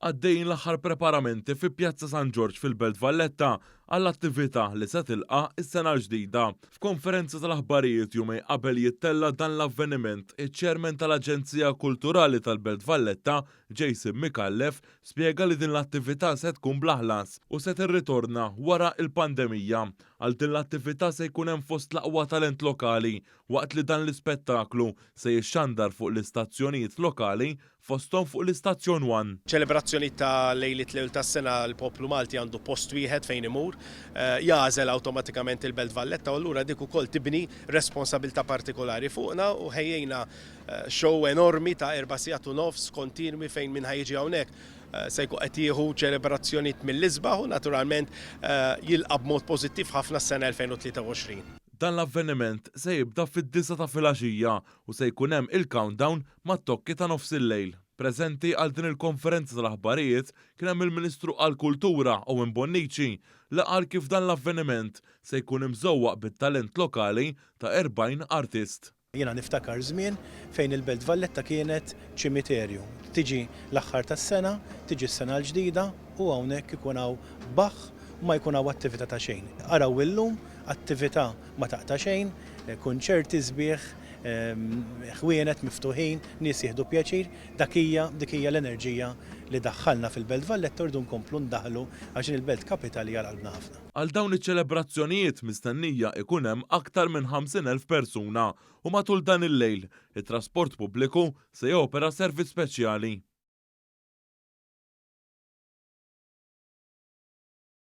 Għaddejjin l-aħħar preparamenti fi Pjazza San Ġorġ fil-Belt Valletta għall-attività li se tilqa' is-sena l-ġdida. F'konferenza tal-aħbarijiet jumej qabel jittella dan l-avveniment, iċ-ċermen tal-Aġenzija Kulturali tal-Belt Valletta, Jason Mikallef, spjega li din l-attività se tkun blaħlas u se tirritorna wara il-pandemija. Għal din l-attività se jkun hemm fost l-aqwa talent lokali waqt li dan l-ispettaklu se jixxandar fuq l-istazzjonijiet lokali fosthom fuq l-istazzjon 1. ċelebrazzjoni ta' lejlit l tas-sena l-poplu Malti għandu post wieħed fejn imur, jażel awtomatikament il-Belt Valletta u allura dik ukoll tibni responsabilità partikolari fuqna u ħejjejna show enormi ta' 4 sigħat u nofs kontinwi fejn min ħajġi hawnhekk se jkun qed jieħu ċelebrazzjonijiet mill-isbaħ u naturalment jilqa' b'mod pożittiv ħafna s-sena 2023. Dan l-avveniment se jibda fid-9 ta' filgħaxija u se jkun hemm il-countdown mat-tokki ta' nofs il-lejl. Preżenti għal din il-konferenza tal-aħbarijiet kien hemm il-Ministru għall-Kultura Owen Bonnici li qal kif dan l-avveniment se jkun imżewwaq bit-talent lokali ta' 40 artist. Jiena niftakar żmien fejn il-Belt Valletta kienet ċimiterju. Tiġi l-aħħar tas-sena, tiġi s-sena l-ġdida u hawnhekk ikun hawn baħħ u ma jkun hawn attività ta' xejn. Araw illum attività ma taqta' xejn, kunċerti sbieħ, ħwienet miftuħin, nies jieħdu pjaċir, dik hija l-enerġija li daħħalna fil-Belt Valletta rdu nkomplu ndaħlu għax il-Belt Kapitali għal qalbna ħafna. Għal dawn iċ-ċelebrazzjonijiet mistennija ikun hemm aktar minn 50,000 persuna u matul dan il-lejl it-trasport pubbliku se jopera servizz speċjali.